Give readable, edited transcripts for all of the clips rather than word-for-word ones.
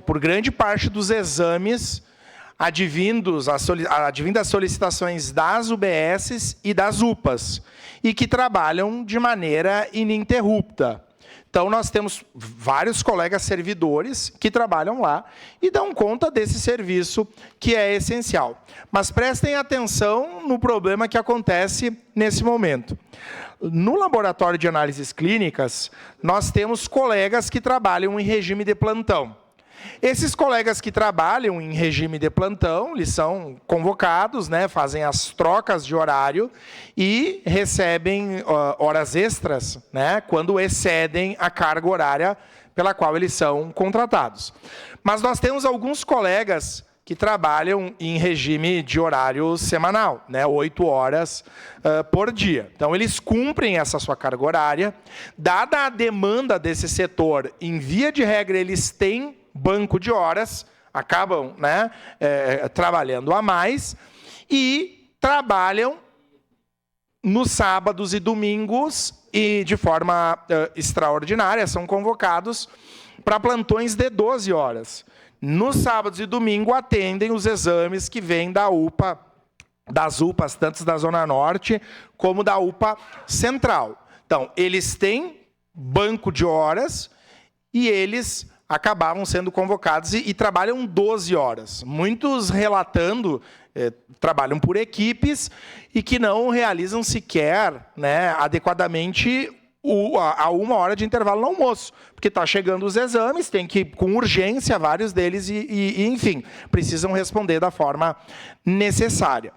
por grande parte dos exames advindas solicitações das UBSs e das UPAs, e que trabalham de maneira ininterrupta. Então, nós temos vários colegas servidores que trabalham lá e dão conta desse serviço que é essencial. Mas prestem atenção no problema que acontece nesse momento. No laboratório de análises clínicas, nós temos colegas que trabalham em regime de plantão. Esses colegas que trabalham em regime de plantão, eles são convocados, né, fazem as trocas de horário e recebem horas extras, né, quando excedem a carga horária pela qual eles são contratados. Mas nós temos alguns colegas que trabalham em regime de horário semanal, né, 8 horas por dia. Então, eles cumprem essa sua carga horária. Dada a demanda desse setor, em via de regra, eles têm banco de horas, acabam, né, trabalhando a mais e trabalham nos sábados e domingos e de forma extraordinária, são convocados para plantões de 12 horas. Nos sábados e domingo atendem os exames que vêm da UPA, das UPAs, tanto da Zona Norte como da UPA Central. Então, eles têm banco de horas e eles acabavam sendo convocados e trabalham 12 horas. Muitos relatando, trabalham por equipes e que não realizam sequer, né, adequadamente a 1 hora de intervalo no almoço, porque está chegando os exames, tem que ir com urgência, vários deles, enfim, precisam responder da forma necessária.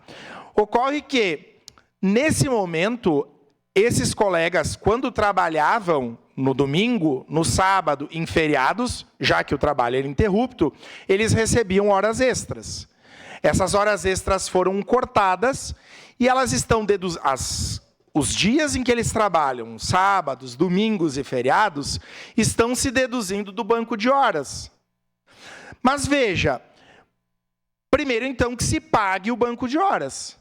Ocorre que, nesse momento, esses colegas, quando trabalhavam no domingo, no sábado, em feriados, já que o trabalho era ininterrupto, eles recebiam horas extras. Essas horas extras foram cortadas e elas estão os dias em que eles trabalham, sábados, domingos e feriados, estão se deduzindo do banco de horas. Mas veja, primeiro então que se pague o banco de horas.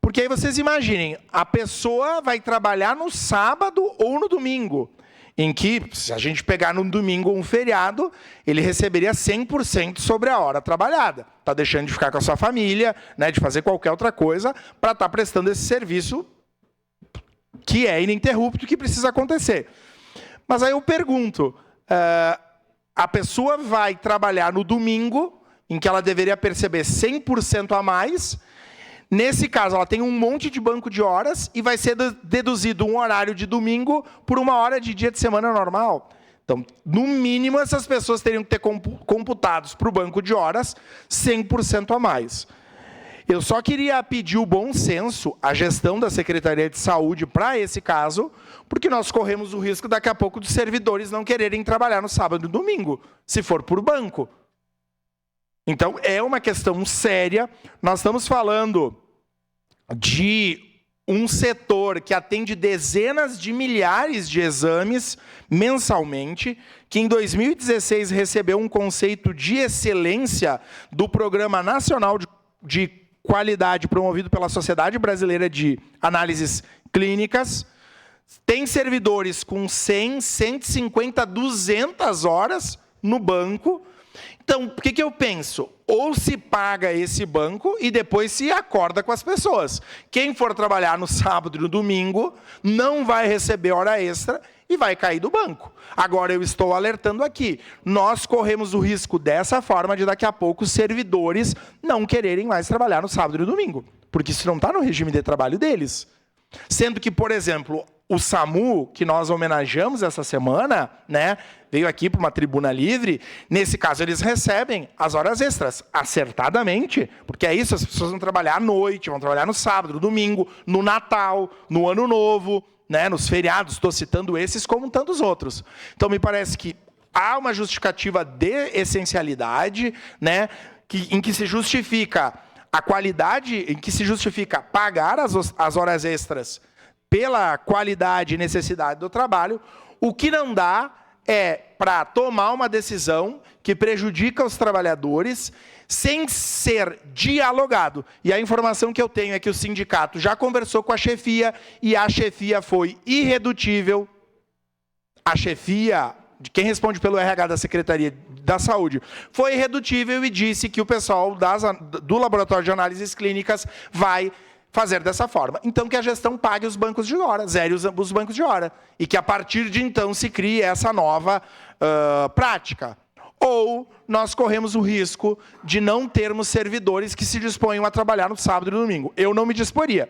Porque aí vocês imaginem, a pessoa vai trabalhar no sábado ou no domingo, em que, se a gente pegar no domingo um feriado, ele receberia 100% sobre a hora trabalhada. Está deixando de ficar com a sua família, né, de fazer qualquer outra coisa, para estar prestando esse serviço que é ininterrupto, que precisa acontecer. Mas aí eu pergunto, a pessoa vai trabalhar no domingo, em que ela deveria perceber 100% a mais. Nesse caso, ela tem um monte de banco de horas e vai ser deduzido um horário de domingo por 1 hora de dia de semana normal. Então, no mínimo, essas pessoas teriam que ter computados para o banco de horas 100% a mais. Eu só queria pedir o bom senso à gestão da Secretaria de Saúde para esse caso, porque nós corremos o risco daqui a pouco dos servidores não quererem trabalhar no sábado e domingo, se for por banco. Então, é uma questão séria. Nós estamos falando de um setor que atende dezenas de milhares de exames mensalmente, que em 2016 recebeu um conceito de excelência do Programa Nacional de Qualidade promovido pela Sociedade Brasileira de Análises Clínicas. Tem servidores com 100, 150, 200 horas no banco. Então, o que eu penso? Ou se paga esse banco e depois se acorda com as pessoas. Quem for trabalhar no sábado e no domingo não vai receber hora extra e vai cair do banco. Agora, eu estou alertando aqui. Nós corremos o risco dessa forma de daqui a pouco os servidores não quererem mais trabalhar no sábado e no domingo. Porque isso não está no regime de trabalho deles. Sendo que, por exemplo, o SAMU, que nós homenageamos essa semana, né, veio aqui para uma tribuna livre, nesse caso eles recebem as horas extras, acertadamente, porque é isso, as pessoas vão trabalhar à noite, vão trabalhar no sábado, no domingo, no Natal, no Ano Novo, né, nos feriados, estou citando esses como tantos outros. Então, me parece que há uma justificativa de essencialidade, né, em que se justifica a qualidade, em que se justifica pagar as horas extras pela qualidade e necessidade do trabalho. O que não dá é para tomar uma decisão que prejudica os trabalhadores sem ser dialogado. E a informação que eu tenho é que o sindicato já conversou com a chefia e a chefia foi irredutível. A chefia de quem responde pelo RH da Secretaria da Saúde, foi irredutível e disse que o pessoal do Laboratório de Análises Clínicas vai fazer dessa forma. Então, que a gestão pague os bancos de hora, zere os bancos de hora. E que, a partir de então, se crie essa nova prática. Ou nós corremos o risco de não termos servidores que se disponham a trabalhar no sábado e no domingo. Eu não me disporia.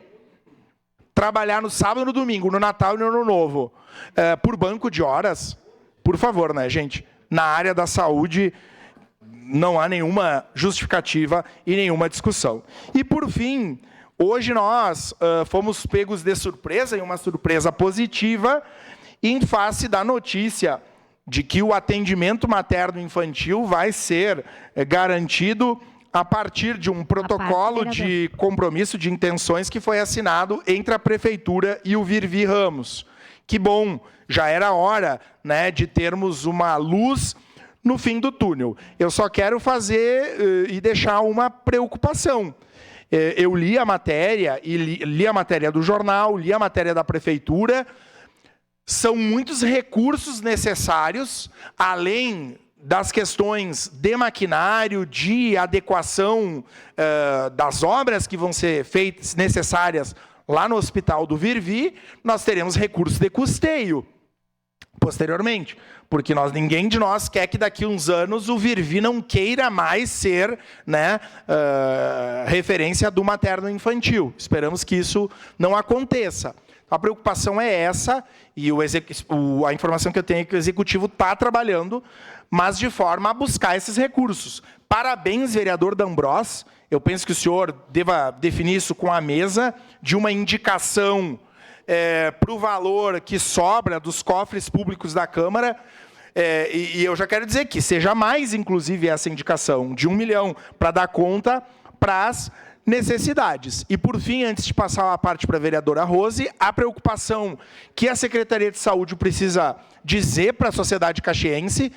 Trabalhar no sábado e no domingo, no Natal e no Ano Novo, por banco de horas, por favor, né, gente? Na área da saúde, não há nenhuma justificativa e nenhuma discussão. E, por fim, hoje nós fomos pegos de surpresa, e uma surpresa positiva, em face da notícia de que o atendimento materno-infantil vai ser garantido a partir de um protocolo de compromisso de intenções que foi assinado entre a Prefeitura e o Virvi Ramos. Que bom, já era hora, né, de termos uma luz no fim do túnel. Eu só quero fazer e deixar uma preocupação. Eu li a matéria, e li a matéria do jornal, li a matéria da Prefeitura. São muitos recursos necessários, além das questões de maquinário, de adequação das obras que vão ser feitas, necessárias lá no Hospital do Virvi, nós teremos recursos de custeio posteriormente, porque ninguém de nós quer que daqui a uns anos o Virvi não queira mais ser, né, referência do materno-infantil. Esperamos que isso não aconteça. A preocupação é essa, e a informação que eu tenho é que o Executivo está trabalhando, mas de forma a buscar esses recursos. Parabéns, vereador D'Ambrós. Eu penso que o senhor deva definir isso com a mesa, de uma indicação para o valor que sobra dos cofres públicos da Câmara. E eu já quero dizer que seja mais, inclusive, essa indicação de 1 milhão, para dar conta para as necessidades. E, por fim, antes de passar a parte para a vereadora Rose, a preocupação que a Secretaria de Saúde precisa dizer para a sociedade caxiense,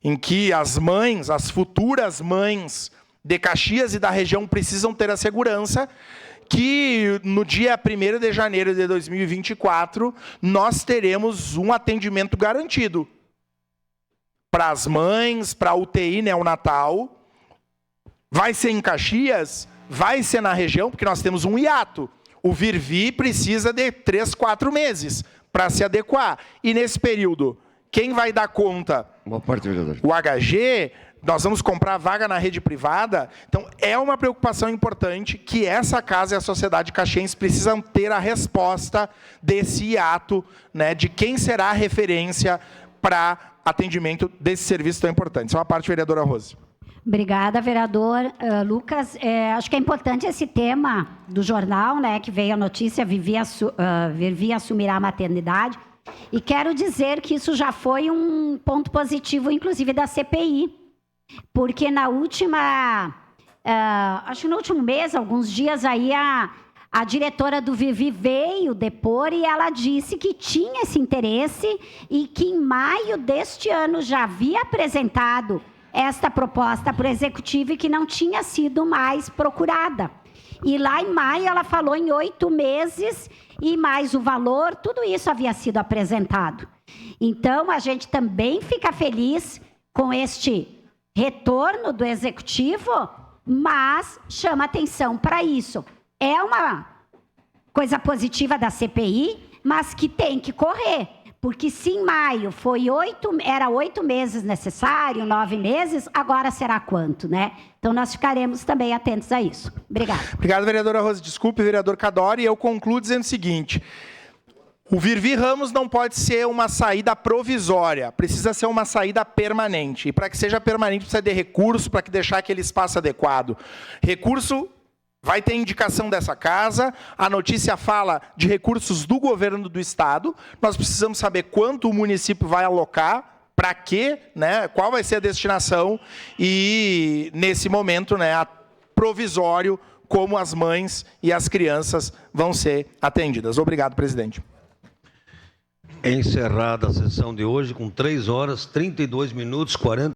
em que as mães, as futuras mães de Caxias e da região precisam ter a segurança que no dia 1º de janeiro de 2024 nós teremos um atendimento garantido para as mães, para a UTI neonatal. Vai ser em Caxias, vai ser na região, porque nós temos um hiato. O Virvi precisa de 3, 4 meses para se adequar. E nesse período, quem vai dar conta? Boa parte, vereador. O HG, nós vamos comprar vaga na rede privada. Então, é uma preocupação importante que essa casa e a sociedade caxiense precisam ter a resposta desse hiato, né, de quem será a referência para atendimento desse serviço tão importante. Só uma parte, vereadora Rose. Obrigada, vereador. Lucas, acho que é importante esse tema do jornal, né, que veio a notícia, Virvi assumirá a maternidade. E quero dizer que isso já foi um ponto positivo, inclusive, da CPI. Porque na última, acho que no último mês, alguns dias aí, a diretora do Virvi veio depor e ela disse que tinha esse interesse e que em maio deste ano já havia apresentado esta proposta para o Executivo e que não tinha sido mais procurada. E lá em maio ela falou em 8 meses e mais o valor, tudo isso havia sido apresentado. Então, a gente também fica feliz com este retorno do Executivo, mas chama atenção para isso. É uma coisa positiva da CPI, mas que tem que correr. Porque se em maio era 8 meses necessário, 9 meses, agora será quanto, né? Então, nós ficaremos também atentos a isso. Obrigada. Obrigado, vereadora Rose. Desculpe, vereador Cadori. Eu concluo dizendo o seguinte: o Virvi Ramos não pode ser uma saída provisória, precisa ser uma saída permanente. E para que seja permanente, precisa de recurso, para que deixar aquele espaço adequado. Recurso vai ter indicação dessa casa, a notícia fala de recursos do governo do estado, nós precisamos saber quanto o município vai alocar, para quê, né? Qual vai ser a destinação e, nesse momento, né, provisório, como as mães e as crianças vão ser atendidas. Obrigado, presidente. Encerrada a sessão de hoje com 3 horas, 32 minutos, 40